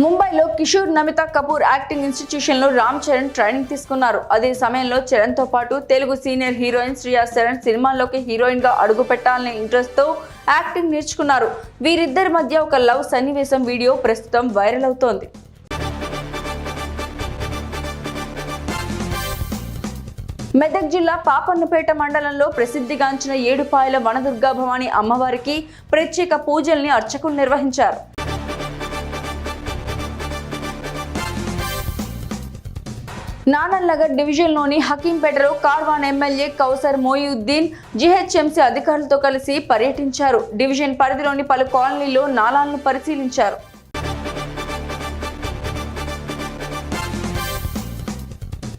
ముంబైలో Kishore Namita Kapoor acting institution లో Ram Charan training తీసుకున్నారు. అదే సమయంలో చరణ్ తో పాటు తెలుగు సీనియర్ హీరోయిన్ శ్రియా శరణ్ సినిమాల్లోకి హీరోయిన్ గా అడుగు పెట్టాలనే ఇంట్రెస్ట్ తో యాక్టింగ్ నేర్చుకున్నారు. వీరిద్దరి మధ్య ఒక లవ్ సన్నివేశం వీడియో ప్రస్తుతం వైరల్ అవుతోంది. మెదక్ జిల్లా పాపన్నపేట మండలంలో ప్రసిద్ధిగాంచిన ఏడుపాయల వనదుర్గా భవాని అమ్మవారికి ప్రత్యేక పూజల్ని అర్చకులు నిర్వహించారు. నానల్నగర్ డివిజన్లోని హకీంపేటలో కార్వాన్ ఎమ్మెల్యే కౌసర్ మొయియుద్దీన్ జీహెచ్ఎంసీ అధికారులతో కలిసి పర్యటించారు. డివిజన్ పరిధిలోని పలు కాలనీల్లో నాలాలను పరిశీలించారు.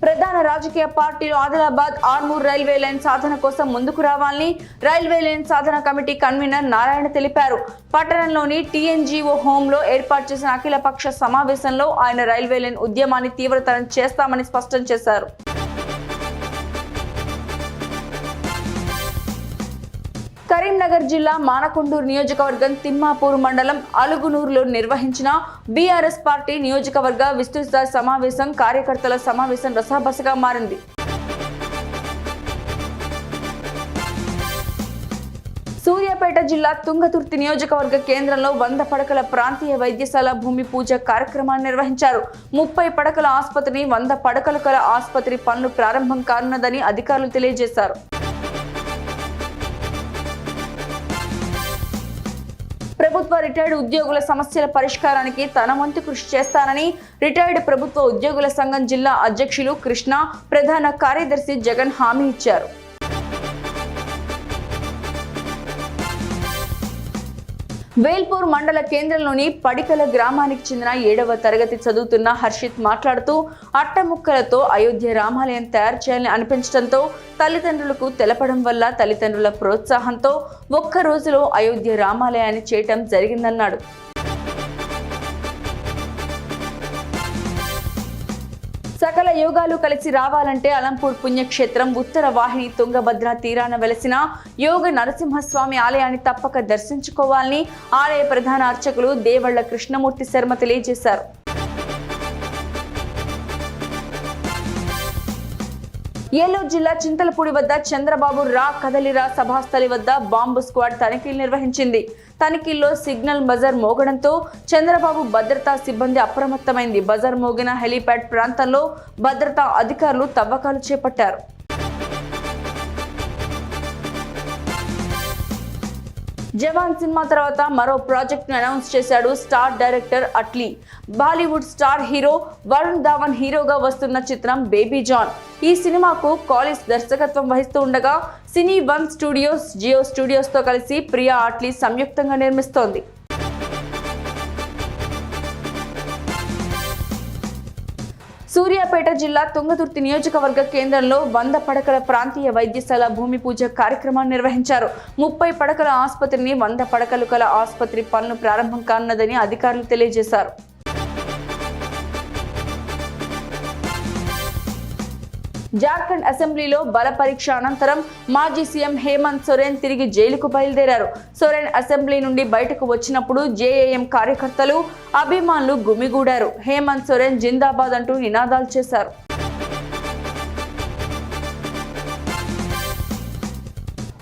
ప్రధాన రాజకీయ పార్టీలు ఆదిలాబాద్ ఆర్మూర్ రైల్వే లైన్ సాధన కోసం ముందుకు రావాలని రైల్వే లైన్ సాధన కమిటీ కన్వీనర్ నారాయణ తెలిపారు. పట్టణంలోని టీఎన్జీఓ హోంలో ఏర్పాటు చేసిన అఖిలపక్ష సమావేశంలో ఆయన రైల్వే లైన్ ఉద్యమాన్ని తీవ్రతరం చేస్తామని స్పష్టం చేశారు. కరీంనగర్ జిల్లా మానకొండూరు నియోజకవర్గం తిమ్మాపూర్ మండలం అలుగునూరులో నిర్వహించిన బీఆర్ఎస్ పార్టీ నియోజకవర్గ విస్తృత సమావేశం కార్యకర్తల సమావేశం రసాబసగా మారింది. సూర్యాపేట జిల్లా తుంగతుర్తి నియోజకవర్గ కేంద్రంలో 100 పడకల ప్రాంతీయ వైద్యశాల భూమి పూజ కార్యక్రమాన్ని నిర్వహించారు. 30 పడకల ఆసుపత్రిని 100 పడకలు కల ఆసుపత్రి పనులు ప్రారంభం కానున్నదని అధికారులు తెలియజేశారు. ప్రభుత్వ రిటైర్డ్ ఉద్యోగుల సమస్యల పరిష్కారానికి తన వంతు కృషి చేస్తానని రిటైర్డ్ ప్రభుత్వ ఉద్యోగుల సంఘం జిల్లా అధ్యక్షులు కృష్ణ, ప్రధాన కార్యదర్శి జగన్ హామీ ఇచ్చారు. వేల్పూర్ మండల కేంద్రంలోని పడికల గ్రామానికి చెందిన 7వ తరగతి చదువుతున్న హర్షిత్ మాట్లాడుతూ అట్టముక్కలతో అయోధ్య రామాలయం తయారు చేయాలని అనిపించడంతో తల్లిదండ్రులకు తెలపడం వల్ల తల్లిదండ్రుల ప్రోత్సాహంతో ఒక్క రోజులో అయోధ్య రామాలయాన్ని చేయటం జరిగిందన్నాడు. సకల యోగాలు కలిసి రావాలంటే అలంపూర్ పుణ్యక్షేత్రం ఉత్తర వాహిని తుంగభద్ర తీరాన వెలసిన యోగ నరసింహస్వామి ఆలయాన్ని తప్పక దర్శించుకోవాలని ఆలయ ప్రధాన అర్చకులు దేవళ్ల కృష్ణమూర్తి శర్మ తెలియజేశారు. ఏలూరు జిల్లా చింతలపూడి వద్ద చంద్రబాబు రా కదలిరా సభాస్థలి వద్ద బాంబు స్క్వాడ్ తనిఖీలు నిర్వహించింది. తనిఖీల్లో సిగ్నల్ బజర్ మోగడంతో చంద్రబాబు భద్రతా సిబ్బంది అప్రమత్తమైంది. బజర్ మోగిన హెలీప్యాడ్ ప్రాంతంలో భద్రతా అధికారులు తవ్వకాలు చేపట్టారు. జవాన్ సినిమా తర్వాత మరో ప్రాజెక్ట్ ను అనౌన్స్ చేశాడు star director Atlee. Bollywood star hero Varun Dhawan హీరోగా వస్తున్న చిత్రం బేబీ జాన్. ఈ సినిమాకు కాలిస్ దర్శకత్వం వహిస్తూ ఉండగా సినీ వన్ స్టూడియోస్, జియో స్టూడియోస్ తో కలిసి ప్రియా అట్లీ సంయుక్తంగా నిర్మిస్తోంది. సూర్యాపేట జిల్లా తుంగతుర్తి నియోజకవర్గ కేంద్రంలో 100 పడకల ప్రాంతీయ వైద్యశాల భూమి పూజ కార్యక్రమాన్ని నిర్వహించారు. 30 పడకల ఆసుపత్రిని 100 పడకలు కల ఆసుపత్రి పనులు ప్రారంభం కానున్నదని అధికారులు తెలియజేశారు. జార్ఖండ్ అసెంబ్లీలో బల పరీక్ష అనంతరం మాజీ సీఎం హేమంత్ సోరెన్ తిరిగి జైలుకు బయలుదేరారు. సోరెన్ అసెంబ్లీ నుండి బయటకు వచ్చినప్పుడు జేఏఎం కార్యకర్తలు, అభిమానులు గుమిగూడారు. హేమంత్ సోరెన్ జిందాబాద్ అంటూ నినాదాలు చేశారు.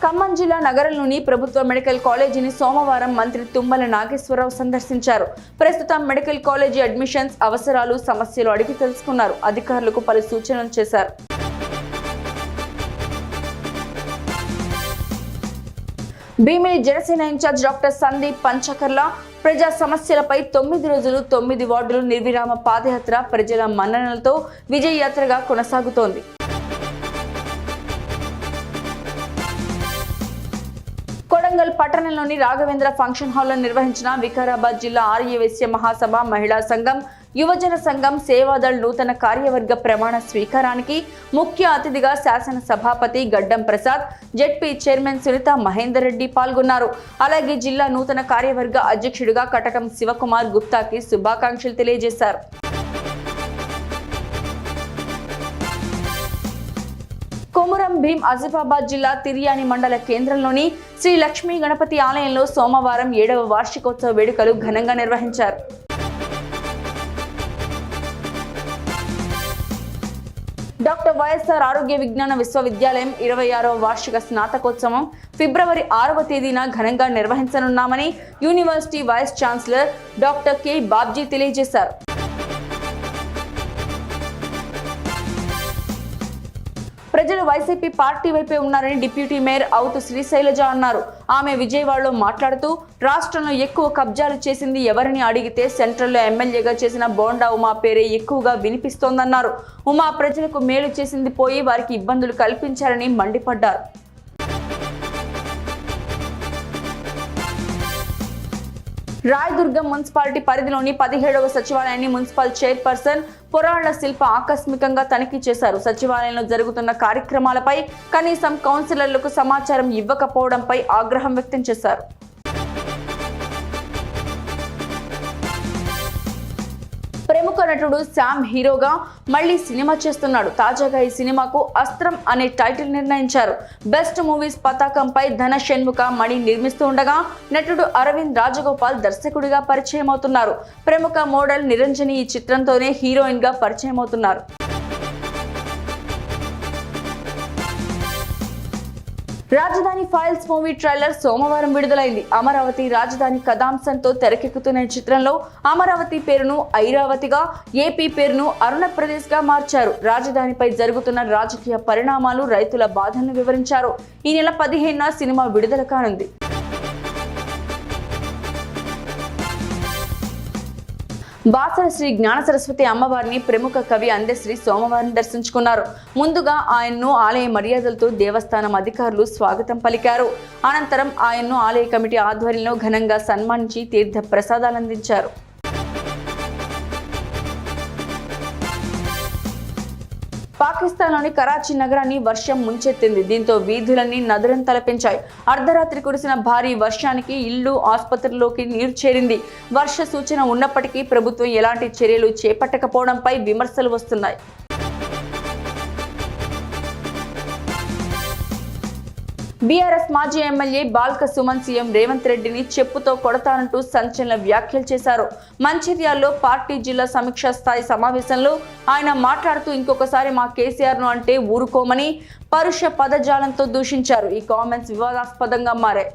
ఖమ్మం జిల్లా నగరంలోని ప్రభుత్వ మెడికల్ కాలేజీని సోమవారం మంత్రి తుమ్మల నాగేశ్వరరావు సందర్శించారు. ప్రస్తుతం మెడికల్ కాలేజీ అడ్మిషన్స్, అవసరాలు, సమస్యలు అడిగి తెలుసుకున్నారు. అధికారులకు పలు సూచనలు చేశారు. భీమిలి జనసేన ఇన్ఛార్జ్ డాక్టర్ సందీప్ పంచకర్ల ప్రజా సమస్యలపై 9 రోజులు 9 వార్డులు నిర్విరామ పాదయాత్ర ప్రజల మన్ననలతో విజయ యాత్రగా కొనసాగుతోంది. కొడంగల్ పట్టణంలోని రాఘవేంద్ర ఫంక్షన్ హాల్లో నిర్వహించిన వికారాబాద్ జిల్లా ఆర్యవైశ్య మహాసభ మహిళా సంఘం, యువజన సంఘం, సేవాదళ్ నూతన కార్యవర్గ ప్రమాణ స్వీకారానికి ముఖ్య అతిథిగా శాసన సభాపతి గడ్డం ప్రసాద్, జెడ్పీ చైర్మన్ సునీత మహేందర్ రెడ్డి పాల్గొన్నారు. అలాగే జిల్లా నూతన కార్యవర్గ అధ్యక్షుడిగా కటకం శివకుమార్ గుప్తాకి శుభాకాంక్షలు తెలియజేశారు. కొమురం భీం ఆసిఫాబాద్ జిల్లా తిర్యాని మండల కేంద్రంలోని శ్రీ లక్ష్మీ గణపతి ఆలయంలో సోమవారం 7వ వార్షికోత్సవ వేడుకలు ఘనంగా నిర్వహించారు. డాక్టర్ వైఎస్ఆర్ ఆరోగ్య విజ్ఞాన విశ్వవిద్యాలయం 26వ వార్షిక స్నాతకోత్సవం ఫిబ్రవరి 6వ తేదీన ఘనంగా నిర్వహించనున్నామని university vice chancellor doctor K Babji తెలియజేశారు. ప్రజలు వైసీపీ పార్టీ వైపే ఉన్నారని డిప్యూటీ మేయర్ అవుతు శ్రీశైలజ అన్నారు. ఆమె విజయవాడలో మాట్లాడుతూ రాష్ట్రంలో ఎక్కువ కబ్జాలు చేసింది ఎవరిని అడిగితే సెంట్రల్లో ఎమ్మెల్యేగా చేసిన బోండా ఉమా పేరే ఎక్కువగా వినిపిస్తోందన్నారు. ఉమా ప్రజలకు మేలు చేసింది పోయి వారికి ఇబ్బందులు కల్పించారని మండిపడ్డారు. రాయదుర్గం మున్సిపాలిటీ పరిధిలోని 17వ సచివాలయాన్ని మున్సిపల్ చైర్పర్సన్ పొరాళ్ల శిల్ప ఆకస్మికంగా తనిఖీ చేశారు. సచివాలయంలో జరుగుతున్న కార్యక్రమాలపై కనీసం కౌన్సిలర్లకు సమాచారం ఇవ్వకపోవడంపై ఆగ్రహం వ్యక్తం చేశారు. ప్రముఖ నటుడు శామ్ హీరోగా మళ్లీ సినిమా చేస్తున్నాడు. తాజాగా ఈ సినిమాకు అస్త్రం అనే టైటిల్ నిర్ణయించారు. బెస్ట్ మూవీస్ పతాకంపై ధన షణ్ముఖ మణి నిర్మిస్తూ ఉండగా నటుడు అరవింద్ రాజగోపాల్ దర్శకుడిగా పరిచయం అవుతున్నారు. ప్రముఖ మోడల్ నిరంజని ఈ చిత్రంతోనే హీరోయిన్ గా పరిచయం అవుతున్నారు. రాజధాని ఫైల్స్ మూవీ ట్రైలర్ సోమవారం విడుదలైంది. అమరావతి రాజధాని కథాంశంతో తెరకెక్కుతున్న ఈ చిత్రంలో అమరావతి పేరును ఐరావతిగా, ఏపీ పేరును అరుణప్రదేశ్ గా మార్చారు. రాజధానిపై జరుగుతున్న రాజకీయ పరిణామాలు, రైతుల బాధలను వివరించారు. ఈ నెల 15న సినిమా విడుదల కానుంది. బాసర శ్రీ జ్ఞాన సరస్వతి అమ్మవారిని ప్రముఖ కవి అందశ్రీ సోమవారం దర్శించుకున్నారు. ముందుగా ఆయన్ను ఆలయ మర్యాదలతో దేవస్థానం అధికారులు స్వాగతం పలికారు. అనంతరం ఆయన్ను ఆలయ కమిటీ ఆధ్వర్యంలో ఘనంగా సన్మానించి తీర్థ ప్రసాదాలు అందించారు. పాకిస్తాన్లోని కరాచీ నగరాన్ని వర్షం ముంచెత్తింది. దీంతో వీధులన్నీ నదులను తలపించాయి. అర్ధరాత్రి కురిసిన భారీ వర్షానికి ఇళ్లు, ఆసుపత్రుల్లోకి నీరు చేరింది. వర్ష సూచన ఉన్నప్పటికీ ప్రభుత్వం ఎలాంటి చర్యలు చేపట్టకపోవడంపై విమర్శలు వస్తున్నాయి. బీఆర్ఎస్ మాజీ ఎమ్మెల్యే బాల్క సుమన్ సీఎం రేవంత్ రెడ్డిని చెప్పుతో కొడతానంటూ సంచలన వ్యాఖ్యలు చేశారు. మంచిర్యాలలో పార్టీ జిల్లా సమీక్షా స్థాయి సమావేశంలో ఆయన మాట్లాడుతూ ఇంకొకసారి మా కేసీఆర్ను అంటే ఊరుకోమని పరుష పదజాలంతో దూషించారు. ఈ కామెంట్స్ వివాదాస్పదంగా మారాయి.